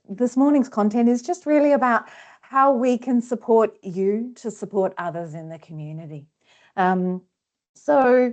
this morning's content is just really about how we can support you to support others in the community. So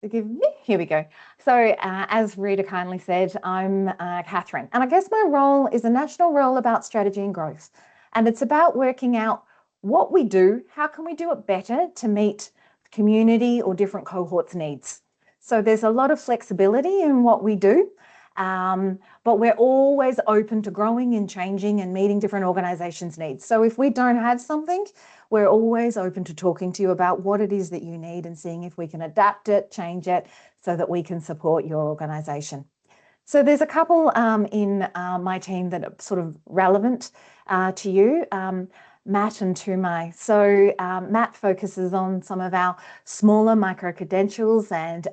forgive me, here we go. So as Rita kindly said, I'm Katherine, and I guess my role is a national role about strategy and growth. And it's about working out what we do, how can we do it better to meet community or different cohorts' needs. So there's a lot of flexibility in what we do, but we're always open to growing and changing and meeting different organisations' needs. So if we don't have something, we're always open to talking to you about what it is that you need and seeing if we can adapt it, change it, so that we can support your organisation. So there's a couple in my team that are sort of relevant to you. Matt and Tumai. So Matt focuses on some of our smaller micro-credentials and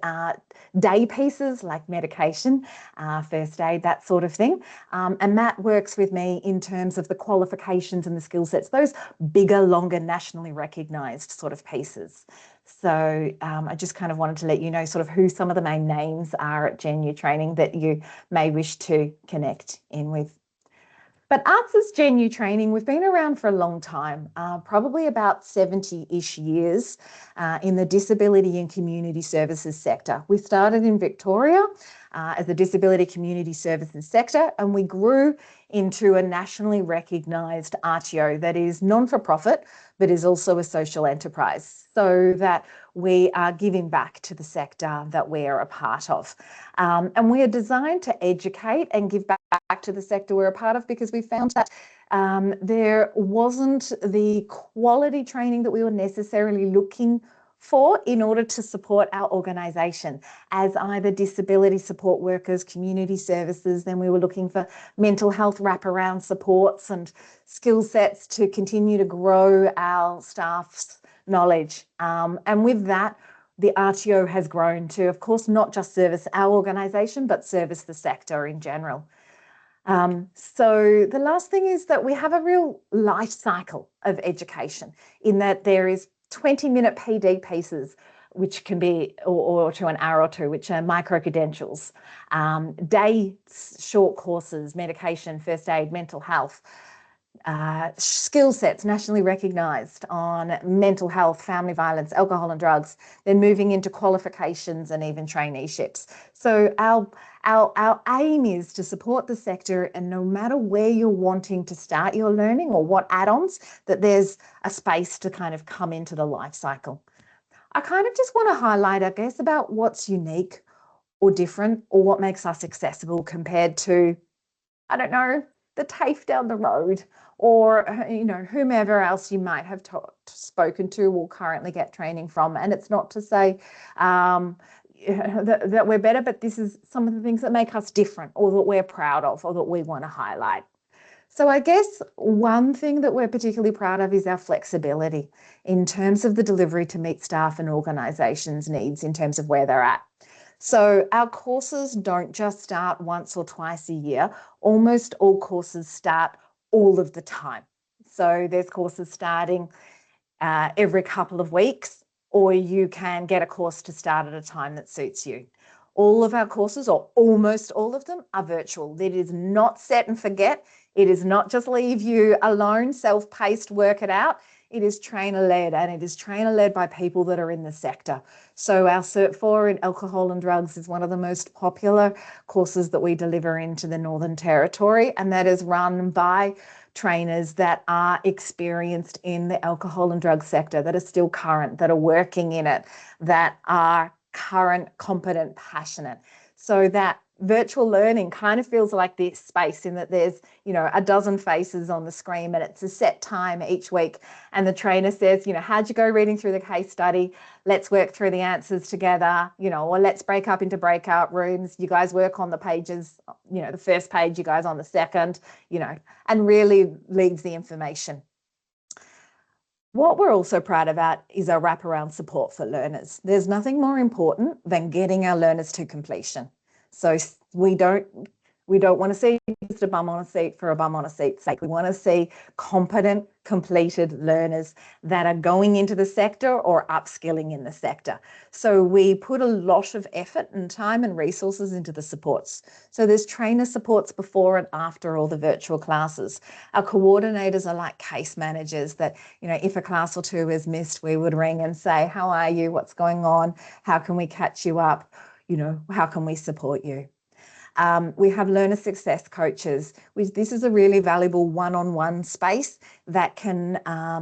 day pieces like medication, first aid, that sort of thing. And Matt works with me in terms of the qualifications and the skill sets, those bigger, longer, nationally recognised sort of pieces. So I just kind of wanted to let you know sort of who some of the main names are at genU training that you may wish to connect in with. But ARTS genU training, we've been around for a long time, probably about 70-ish years in the disability and community services sector. We started in Victoria as a disability community services sector, and we grew into a nationally recognised RTO that is non-for-profit, but is also a social enterprise, so that we are giving back to the sector that we are a part of. And we are designed to educate and give back to the sector we're a part of, because we found that there wasn't the quality training that we were necessarily looking for in order to support our organisation as either disability support workers, community services. Then we were looking for mental health wraparound supports and skill sets to continue to grow our staff's knowledge. And with that, the RTO has grown to, of course, not just service our organisation, but service the sector in general. So the last thing is that we have a real life cycle of education in that there is 20-minute PD pieces, which can be, or to an hour or two, which are micro-credentials, day short courses, medication, first aid, mental health, skill sets nationally recognised on mental health, family violence, alcohol and drugs, then moving into qualifications and even traineeships. So our aim is to support the sector, and no matter where you're wanting to start your learning or what add-ons, that there's a space to kind of come into the life cycle. I kind of just want to highlight, I guess, about what's unique or different or what makes us accessible compared to, I don't know, the TAFE down the road, or, you know, whomever else you might have spoken to or currently get training from. And it's not to say that we're better, but this is some of the things that make us different, or that we're proud of, or that we want to highlight. So I guess one thing that we're particularly proud of is our flexibility in terms of the delivery to meet staff and organisations' needs in terms of where they're at. So our courses don't just start once or twice a year. Almost all courses start all of the time. So there's courses starting every couple of weeks, or you can get a course to start at a time that suits you. All of our courses, or almost all of them, are virtual. It is not set and forget. It is not just leave you alone, self-paced, work it out. It is trainer-led, and it is trainer-led by people that are in the sector. So our Cert 4 in alcohol and drugs is one of the most popular courses that we deliver into the Northern Territory, and that is run by trainers that are experienced in the alcohol and drug sector, that are still current, that are working in it, that are current, competent, passionate. So that virtual learning kind of feels like this space in that there's, you know, a dozen faces on the screen, and it's a set time each week. And the trainer says, you know, how'd you go reading through the case study? Let's work through the answers together, you know, or let's break up into breakout rooms. You guys work on the pages, you know, the first page, you guys on the second, you know, and really leaves the information. What we're also proud about is our wraparound support for learners. There's nothing more important than getting our learners to completion. So we don't We don't want to see just a bum on a seat for a bum on a seat's sake. We want to see competent, completed learners that are going into the sector or upskilling in the sector. So we put a lot of effort and time and resources into the supports. So there's trainer supports before and after all the virtual classes. Our coordinators are like case managers that, if a class or two is missed, we would ring and say, how are you? What's going on? How can we catch you up? How can we support you? We have learner success coaches. This is a really valuable one-on-one space that can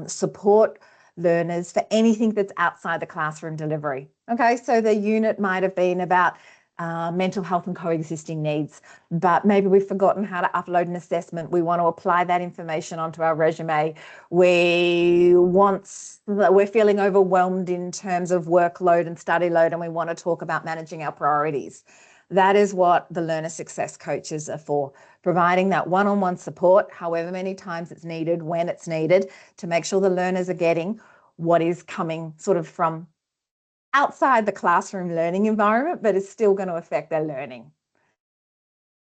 support learners for anything that's outside the classroom delivery. Okay, so the unit might have been about mental health and coexisting needs, but maybe we've forgotten how to upload an assessment. We want to apply that information onto our resume. We're feeling overwhelmed in terms of workload and study load, and we want to talk about managing our priorities. That is what the learner success coaches are for, providing that one-on-one support, however many times it's needed, when it's needed, to make sure the learners are getting what is coming sort of from outside the classroom learning environment, but is still going to affect their learning.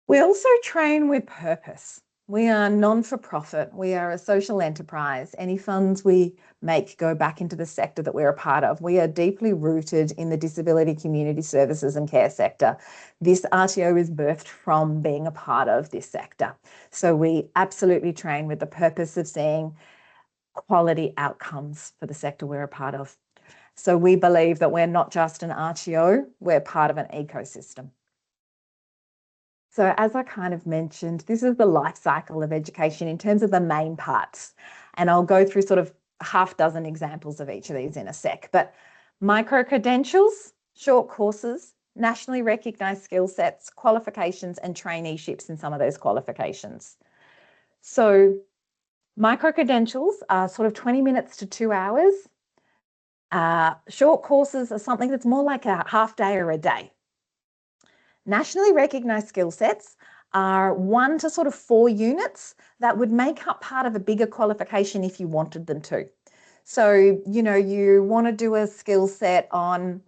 We also train with purpose. We are non-for-profit. We are a social enterprise. Any funds we make go back into the sector that we're a part of. We are deeply rooted in the disability community services and care sector. This RTO is birthed from being a part of this sector. So we absolutely train with the purpose of seeing quality outcomes for the sector we're a part of. So we believe that we're not just an RTO, we're part of an ecosystem. So as I kind of mentioned, this is the life cycle of education in terms of the main parts. And I'll go through sort of half dozen examples of each of these in a sec. But micro-credentials, short courses, nationally recognised skill sets, qualifications and traineeships in some of those qualifications. So micro-credentials are sort of 20 minutes to 2 hours. Short courses are something that's more like a half day or a day. Nationally recognised skill sets are 1 to sort of 4 units that would make up part of a bigger qualification if you wanted them to. So, you want to do a skill set on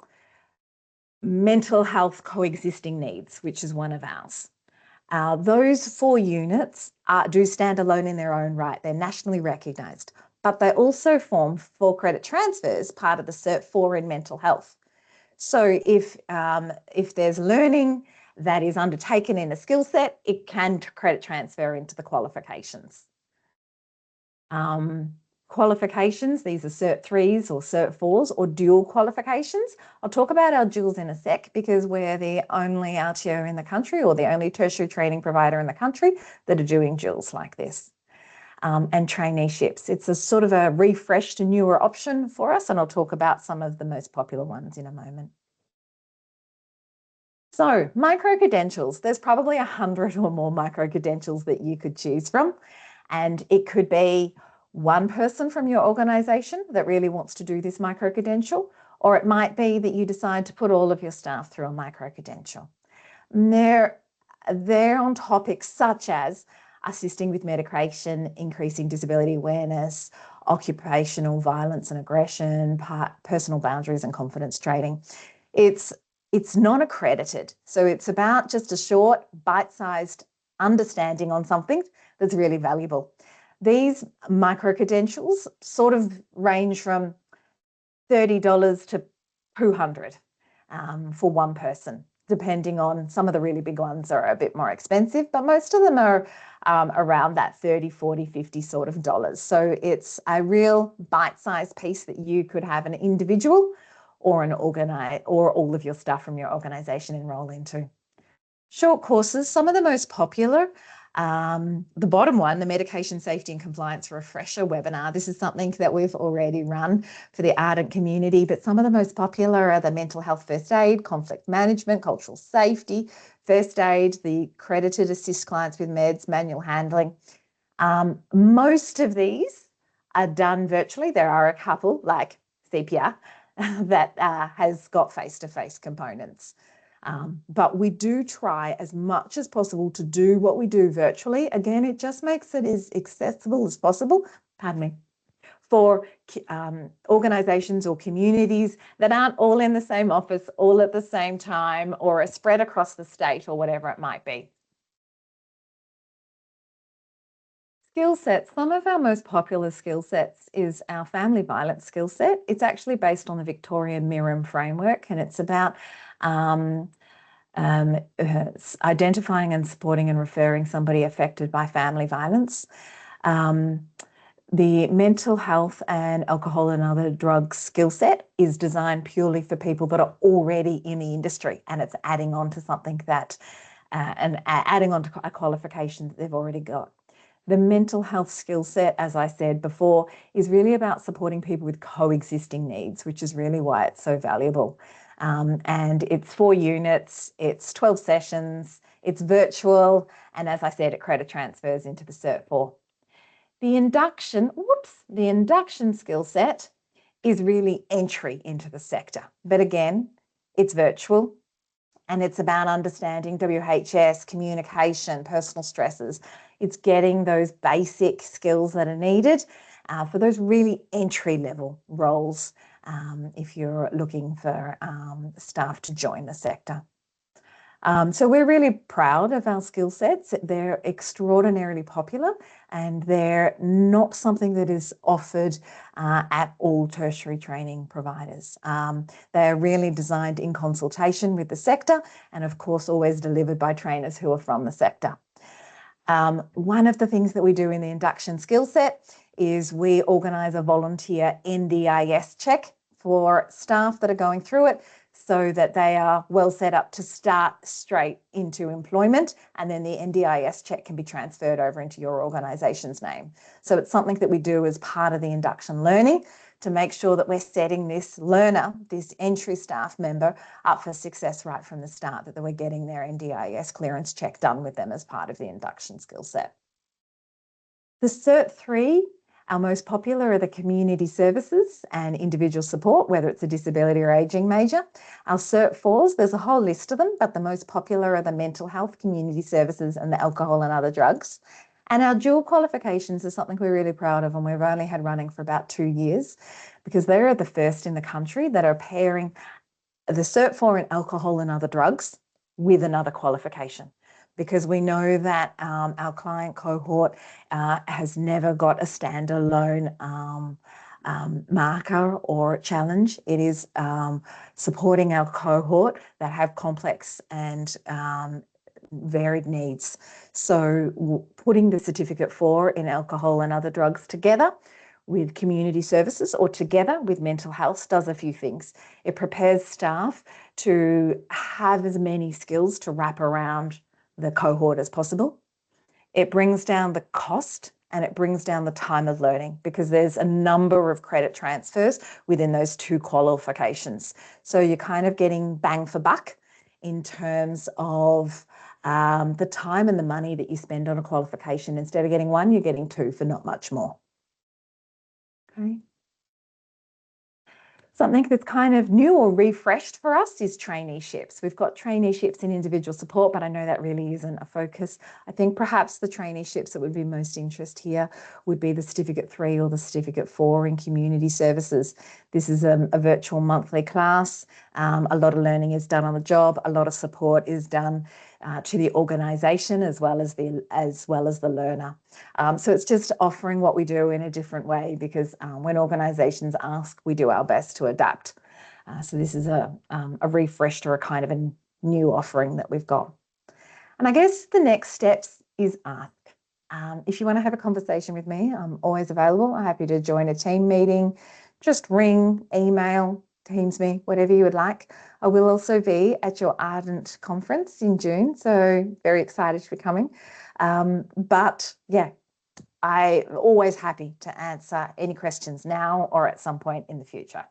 mental health coexisting needs, which is one of ours. Those 4 units do stand alone in their own right. They're nationally recognised, but they also form 4 credit transfers, part of the Cert 4 in mental health. So if there's learning that is undertaken in a skill set, it can credit transfer into the qualifications. Qualifications, these are Cert 3s or Cert 4s or dual qualifications. I'll talk about our duals in a sec because we're the only RTO in the country or the only tertiary training provider in the country that are doing duals like this. And traineeships. It's a sort of a refreshed, newer option for us, and I'll talk about some of the most popular ones in a moment. So micro-credentials, there's probably 100 or more micro-credentials that you could choose from, and it could be one person from your organisation that really wants to do this micro-credential, or it might be that you decide to put all of your staff through a micro-credential. They're on topics such as assisting with medication, increasing disability awareness, occupational violence and aggression, personal boundaries and confidence training. It's non-accredited, so it's about just a short, bite-sized understanding on something that's really valuable. These micro-credentials sort of range from $30 to $200 for one person, depending on some of the really big ones are a bit more expensive, but most of them are around that 30, 40, 50 sort of dollars. So it's a real bite-sized piece that you could have an individual or or all of your staff from your organisation enroll into. Short courses, some of the most popular, the bottom one, the Medication Safety and Compliance Refresher webinar. This is something that we've already run for the ardent community, but some of the most popular are the mental health first aid, conflict management, cultural safety, first aid, the accredited assist clients with meds, manual handling. Most of these are done virtually. There are a couple like CPR that has got face-to-face components. But we do try as much as possible to do what we do virtually. Again, it just makes it as accessible as possible, for organisations or communities that aren't all in the same office, all at the same time, or are spread across the state or whatever it might be. Skill sets. Some of our most popular skill sets is our family violence skill set. It's actually based on the Victorian Miram framework, and it's about identifying and supporting and referring somebody affected by family violence. The mental health and alcohol and other drugs skill set is designed purely for people that are already in the industry, and it's adding on to something that, and adding on to a qualification that they've already got. The mental health skill set, as I said before, is really about supporting people with coexisting needs, which is really why it's so valuable. And it's 4 units, it's 12 sessions, it's virtual, and as I said, it credit transfers into the Cert 4. The induction skill set is really entry into the sector. But again, it's virtual, and it's about understanding WHS, communication, personal stresses. It's getting those basic skills that are needed for those really entry-level roles if you're looking for staff to join the sector. So we're really proud of our skill sets. They're extraordinarily popular, and they're not something that is offered at all tertiary training providers. They're really designed in consultation with the sector, and of course always delivered by trainers who are from the sector. One of the things that we do in the induction skill set is we organise a volunteer NDIS check for staff that are going through it, so that they are well set up to start straight into employment, and then the NDIS check can be transferred over into your organisation's name. So it's something that we do as part of the induction learning to make sure that we're setting this learner, this entry staff member, up for success right from the start, that we're getting their NDIS clearance check done with them as part of the induction skill set. The Cert 3, our most popular, are the community services and individual support, whether it's a disability or ageing major. Our Cert 4s, there's a whole list of them, but the most popular are the mental health, community services, and the alcohol and other drugs. And our dual qualifications is something we're really proud of, and we've only had running for about 2 years, because they are the first in the country that are pairing the Cert 4 in alcohol and other drugs with another qualification. Because we know that our client cohort has never got a standalone marker or challenge. It is supporting our cohort that have complex and varied needs. So putting the Certificate 4 in alcohol and other drugs together with community services or together with mental health does a few things. It prepares staff to have as many skills to wrap around the cohort as possible. It brings down the cost, and it brings down the time of learning, because there's a number of credit transfers within those 2 qualifications. So you're kind of getting bang for buck in terms of the time and the money that you spend on a qualification. Instead of getting 1, you're getting 2 for not much more. Okay. Something that's kind of new or refreshed for us is traineeships. We've got traineeships in individual support, but I know that really isn't a focus. I think perhaps the traineeships that would be most interest here would be the Certificate 3 or the Certificate 4 in community services. This is a virtual monthly class. A lot of learning is done on the job. A lot of support is done to the organisation as well as the learner. So it's just offering what we do in a different way, because when organisations ask, we do our best to adapt. So this is a refreshed or a kind of a new offering that we've got. And I guess the next steps is ask. If you want to have a conversation with me, I'm always available. I'm happy to join a team meeting. Just ring, email, Teams me, whatever you would like. I will also be at your Ardent conference in June, so very excited to be coming. But yeah, I'm always happy to answer any questions now or at some point in the future.